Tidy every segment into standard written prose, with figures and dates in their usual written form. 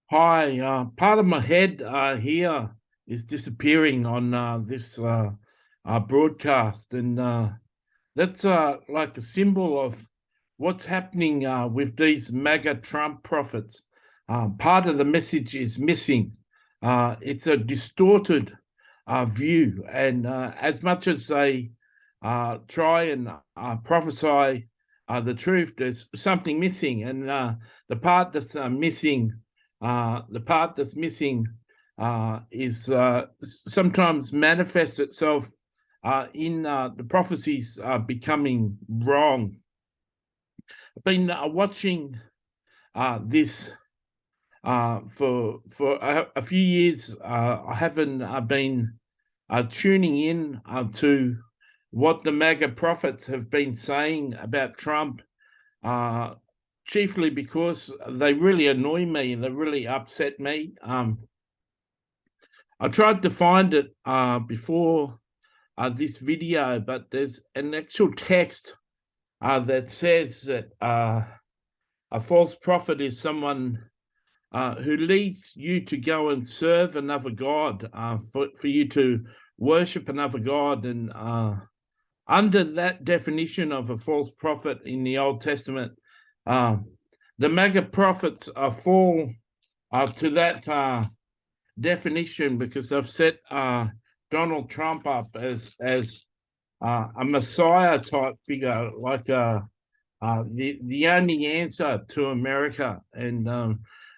Hi, part of my head here is disappearing on this broadcast, and that's like a symbol of what's happening with these MAGA Trump prophets. Part of the message is missing. It's a distorted view, and as much as they try and prophesy the truth, there's something missing, and the part that's missing is sometimes manifests itself in the prophecies becoming wrong. I've been watching this for a few years. I haven't been tuning in to what the MAGA prophets have been saying about Trump, chiefly because they really annoy me and they really upset me. I tried to find it before this video, but there's an actual text that says that a false prophet is someone who leads you to go and serve another god, for you to worship another god. And under that definition of a false prophet in the Old Testament, the MAGA prophets fall to that definition because they've set Donald Trump up as a Messiah type figure, like the only answer to America, and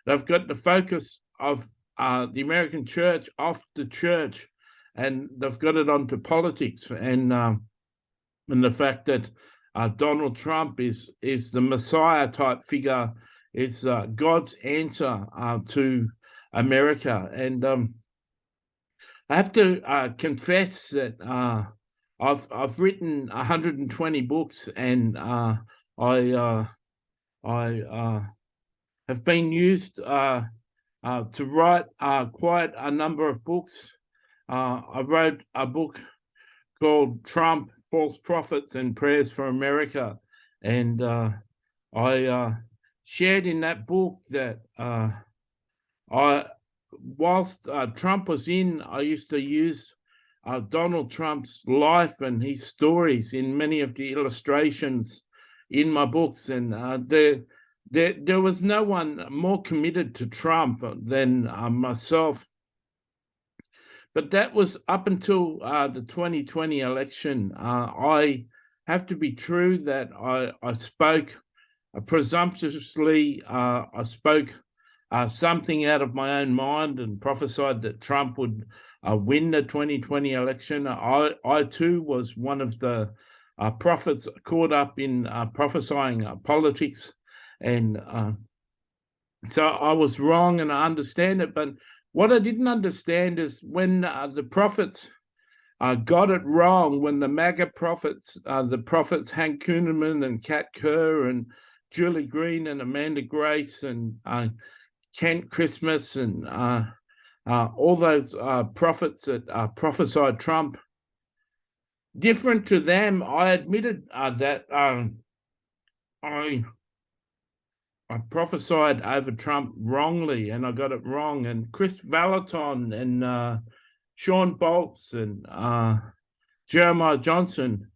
they've got the focus of the American church off the church, and they've got it onto politics, and the fact that Donald Trump is the Messiah type figure, is God's answer to America. And I have to confess that I've written 120 books, and I have been used to write quite a number of books. I wrote a book called Trump, False Prophets and Prayers for America, and I shared in that book that whilst Trump was in, I used to use Donald Trump's life and his stories in many of the illustrations in my books, and there was no one more committed to Trump than myself. But that was up until the 2020 election. I have to be true that I spoke presumptuously. I spoke something out of my own mind and prophesied that Trump would win the 2020 election. I too was one of the prophets caught up in prophesying politics, and so I was wrong, and I understand it. But what I didn't understand is when the prophets got it wrong, when the MAGA prophets, the prophets Hank Kuhneman and Kat Kerr and Julie Green and Amanda Grace and Kent Christmas and all those prophets that prophesied Trump, different to them, I admitted that I prophesied over Trump wrongly, and I got it wrong. And Chris Valaton and Sean Bolts and Jeremiah Johnson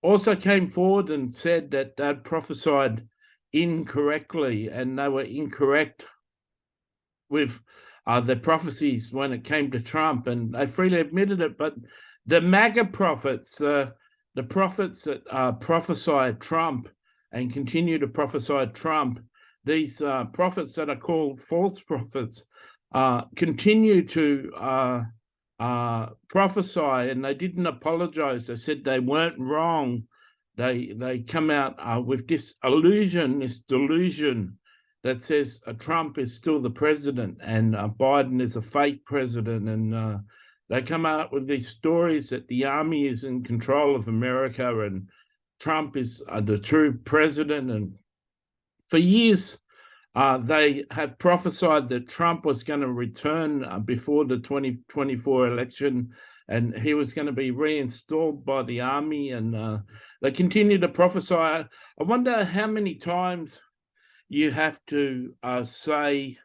also came forward and said that they'd prophesied incorrectly, and they were incorrect with their prophecies when it came to Trump, and they freely admitted it. But the MAGA prophets, the prophets that prophesied Trump and continue to prophesy Trump, these prophets that are called false prophets, continue to prophesy, and they didn't apologize. They said they weren't wrong. They come out with this illusion, this delusion that says Trump is still the president and Biden is a fake president, and they come out with these stories that the army is in control of America and Trump is the true president. And for years, they have prophesied that Trump was going to return before the 2024 election, and he was going to be reinstalled by the army, and they continue to prophesy. I wonder how many times you have to say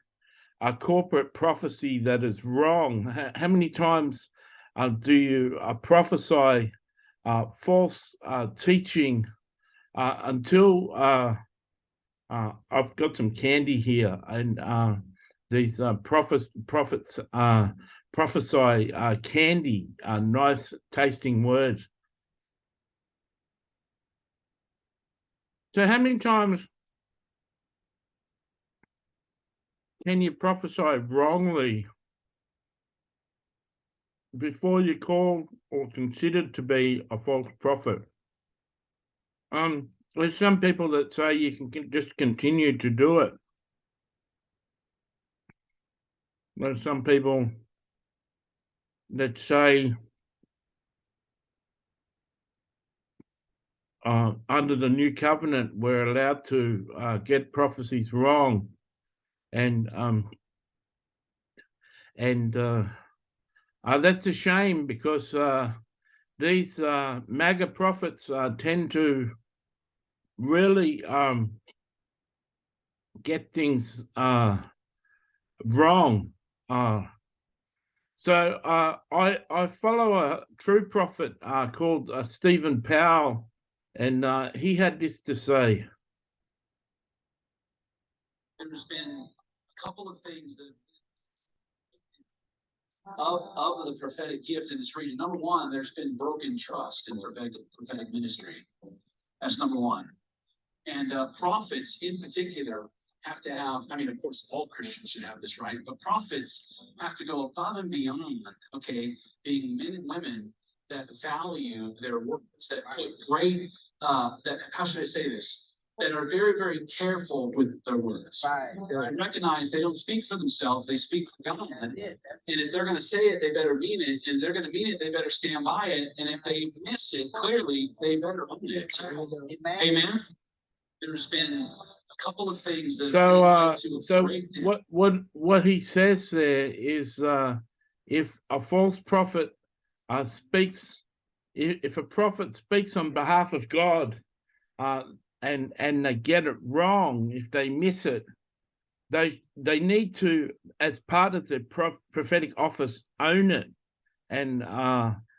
a corporate prophecy that is wrong? How many times do you prophesy false teaching until I've got some candy here, and these prophets prophesy candy, nice tasting words. So how many times can you prophesy wrongly before you're called or considered to be a false prophet? There's some people that say you can just continue to do it. There's some people that say under the new covenant we're allowed to get prophecies wrong, and that's a shame, because these MAGA prophets tend to really get things wrong. So I follow a true prophet called Stephen Powell, and he had this to say. There's been a couple of things that of the prophetic gift in this region. Number one, there's been broken trust in the prophetic ministry. That's number one. And prophets in particular have to have, I mean, of course, all Christians should have this, right? But prophets have to go above and beyond, okay, being men and women that value their words, that put great, that, how should I say this? That are very, very careful with their words. Right. And recognize they don't speak for themselves, they speak for God. And if they're going to say it, they better mean it. And if they're going to mean it, they better stand by it. And if they miss it, clearly, they better own it. Amen. There's been a couple of things that what he says there is if a false prophet speaks, if a prophet speaks on behalf of God, and they get it wrong, if they miss it, they need to, as part of their prophetic office, own it and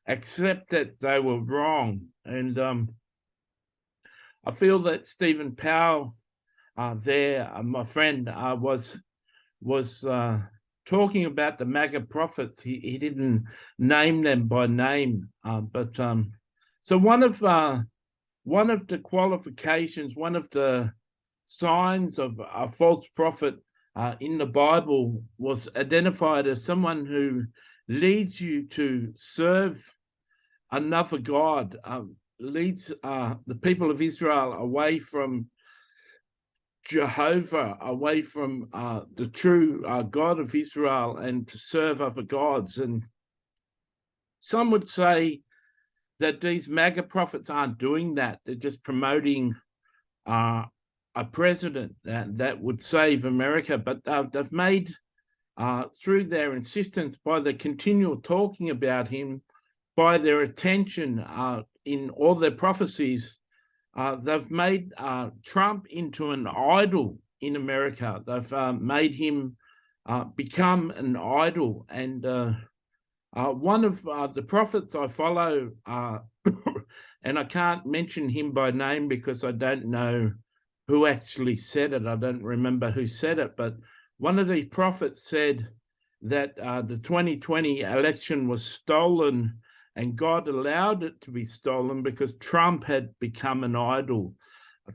accept that they were wrong. And I feel that Stephen Powell my friend, was talking about the MAGA prophets. He didn't name them by name, but so one of the qualifications, one of the signs of a false prophet in the Bible was identified as someone who leads you to serve another God, leads the people of Israel away from Jehovah, away from the true God of Israel, and to serve other gods. And some would say that these MAGA prophets aren't doing that. They're just promoting a president that would save America. But they've made, through their insistence, by the continual talking about him, by their attention in all their prophecies, they've made Trump into an idol in America. They've made him become an idol. And one of the prophets I follow, and I can't mention him by name because I don't know who actually said it. I don't remember who said it, but one of these prophets said that the 2020 election was stolen, and God allowed it to be stolen because Trump had become an idol.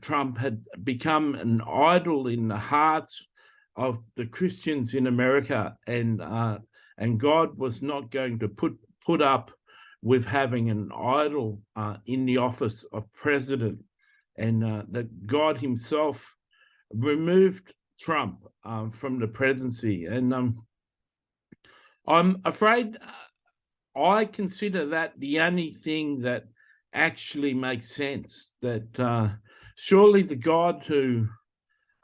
Trump had become an idol in the hearts of the Christians in America, and God was not going to put up with having an idol in the office of president, and that God himself removed Trump from the presidency. And I'm afraid I consider that the only thing that actually makes sense, that surely the God who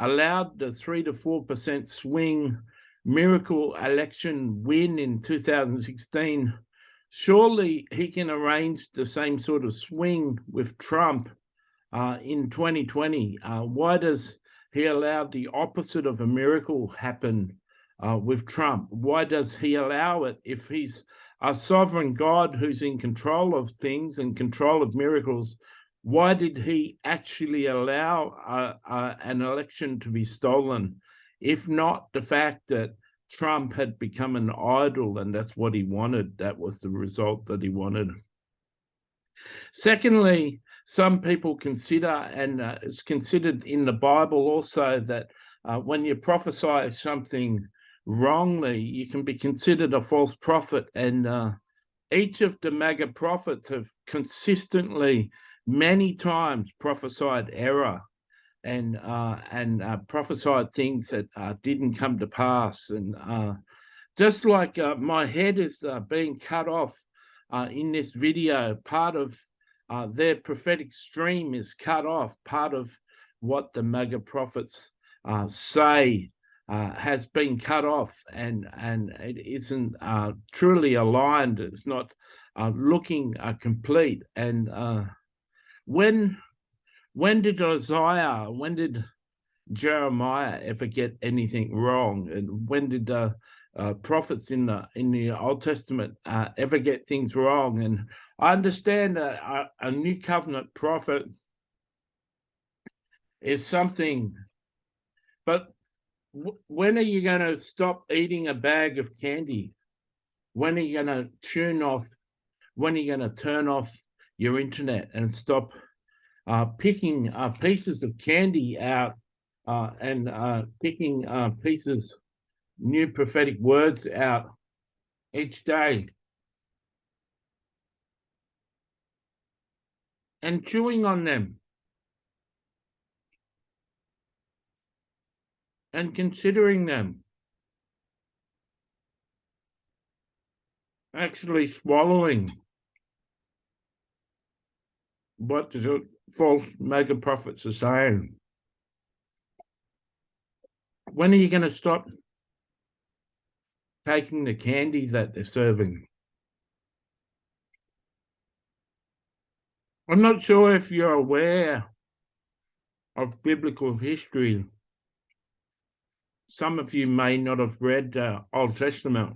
allowed the 3 to 4% swing miracle election win in 2016, surely he can arrange the same sort of swing with Trump in 2020. Why does he allow the opposite of a miracle happen with Trump? Why does he allow it? If he's a sovereign God who's in control of things and control of miracles, why did he actually allow an election to be stolen, if not the fact that Trump had become an idol and that's what he wanted? That was the result that he wanted. Secondly, some people consider, and it's considered in the Bible also, that when you prophesy something wrongly, you can be considered a false prophet. And each of the MAGA prophets have consistently, many times, prophesied error and prophesied things that didn't come to pass. And just like my head is being cut off in this video, part of their prophetic stream is cut off. Part of what the MAGA prophets say has been cut off, and it isn't truly aligned. It's not looking complete. And when did Isaiah, when did Jeremiah ever get anything wrong? And when did prophets in the Old Testament ever get things wrong? And I understand that a new covenant prophet is something, but when are you going to stop eating a bag of candy? When are you going to tune off? When are you going to turn off your internet and stop picking pieces of candy out and picking pieces, new prophetic words out each day and chewing on them and considering them, actually swallowing what the false MAGA prophets are saying? When are you going to stop taking the candy that they're serving? I'm not sure if you're aware of biblical history. Some of you may not have read the Old Testament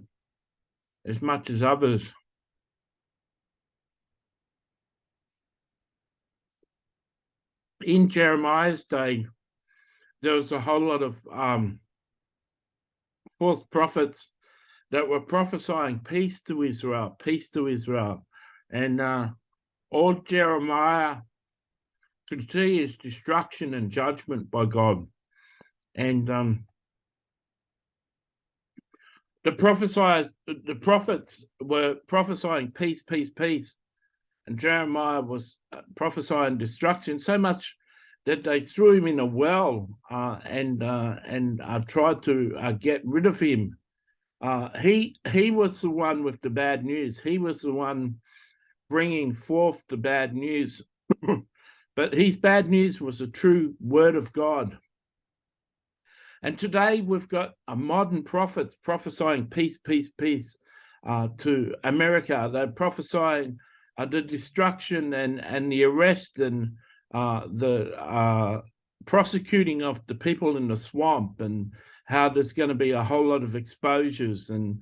as much as others. In Jeremiah's day, there was a whole lot of false prophets that were prophesying peace to Israel, peace to Israel. And all Jeremiah could see is destruction and judgment by God. And the prophets were prophesying peace, peace, peace. And Jeremiah was prophesying destruction, so much that they threw him in a well and tried to get rid of him. He was the one with the bad news. He was the one bringing forth the bad news. But his bad news was the true word of God. And today we've got a modern prophets prophesying peace, peace, peace to America. They're prophesying the destruction and the arrest and the prosecuting of the people in the swamp, and how there's going to be a whole lot of exposures and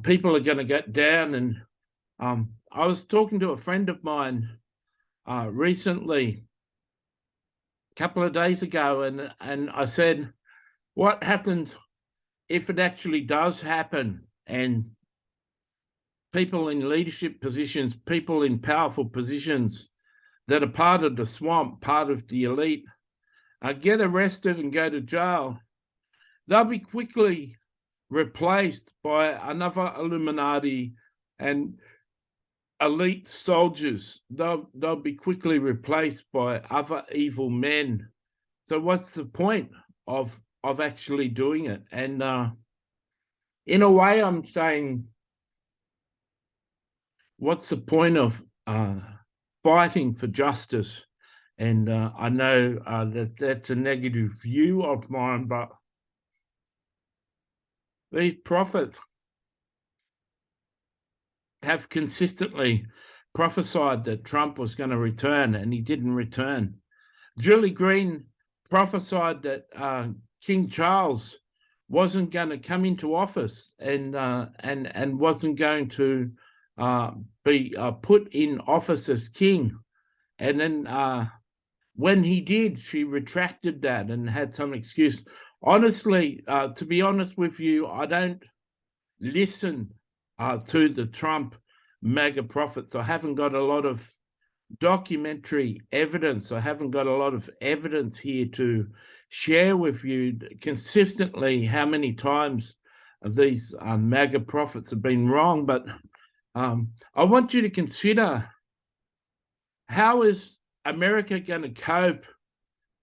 people are going to get down. And I was talking to a friend of mine recently, a couple of days ago, and I said, what happens if it actually does happen and people in leadership positions, people in powerful positions that are part of the swamp, part of the elite, get arrested and go to jail? They'll be quickly replaced by another Illuminati and elite soldiers. They'll be quickly replaced by other evil men. So what's the point of actually doing it? And in a way, I'm saying, what's the point of fighting for justice? And I know that's a negative view of mine, but these prophets have consistently prophesied that Trump was going to return, and he didn't return. Julie Green prophesied that King Charles wasn't going to come into office and wasn't going to be put in office as king. And then when he did, she retracted that and had some excuse. Honestly, to be honest with you, I don't listen to the Trump MAGA prophets. I haven't got a lot of documentary evidence. I haven't got a lot of evidence here to share with you consistently how many times these MAGA prophets have been wrong. But I want you to consider, how is America going to cope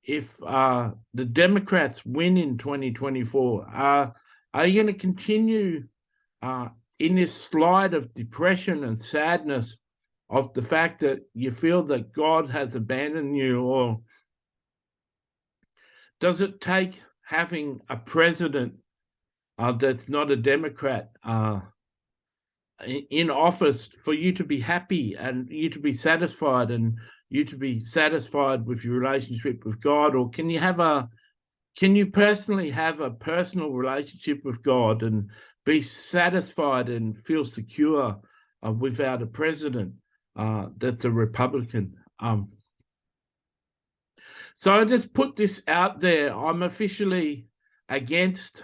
if the Democrats win in 2024? Are you going to continue in this slide of depression and sadness of the fact that you feel that God has abandoned you? Or does it take having a president that's not a Democrat in office for you to be happy and you to be satisfied and you to be satisfied with your relationship with God? Or can you personally have a personal relationship with God and be satisfied and feel secure without a president that's a Republican? So I just put this out there. I'm officially against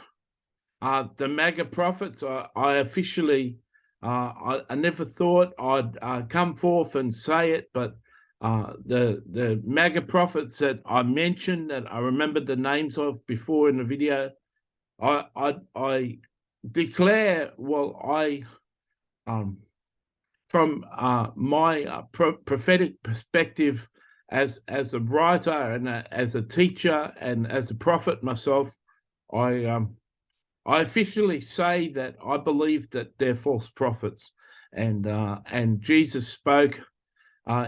the MAGA prophets. I officially, I never thought I'd come forth and say it, but the MAGA prophets that I mentioned, that I remember the names of before in the video, I declare, from my prophetic perspective as a writer and as a teacher and as a prophet myself, I officially say that I believe that they're false prophets. And Jesus spoke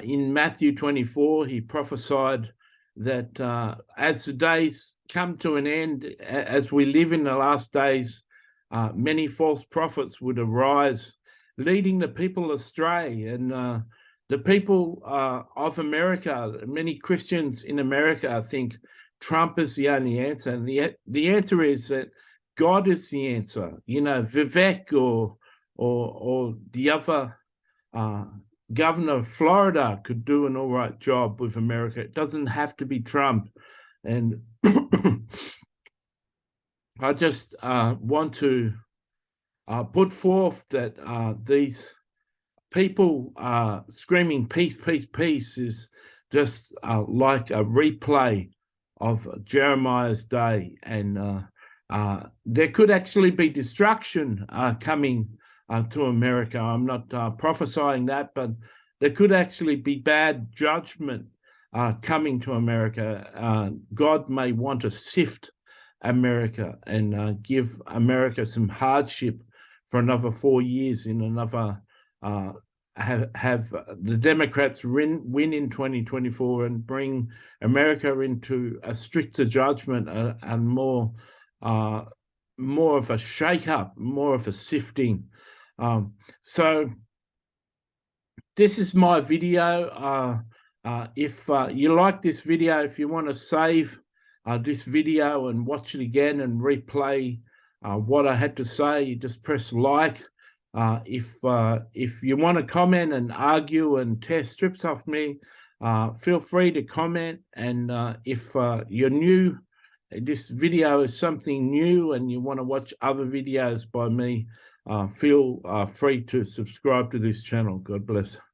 in Matthew 24. He prophesied that as the days come to an end, as we live in the last days, many false prophets would arise, leading the people astray. And the people of America, many Christians in America, think Trump is the only answer. And the answer is that God is the answer. You know, Vivek or the other governor of Florida could do an all right job with America. It doesn't have to be Trump. And I just want to put forth that these people screaming peace, peace, peace is just like a replay of Jeremiah's day. And there could actually be destruction coming to America. I'm not prophesying that, but there could actually be bad judgment coming to America. God may want to sift America and give America some hardship for another 4 years, in another have the Democrats win in 2024 and bring America into a stricter judgment and more of a shake-up, more of a sifting. So this is my video. If you like this video, if you want to save this video and watch it again and replay what I had to say, you just press like. If you want to comment and argue and tear strips off me, feel free to comment. And if you're new, this video is something new and you want to watch other videos by me, feel free to subscribe to this channel. God bless.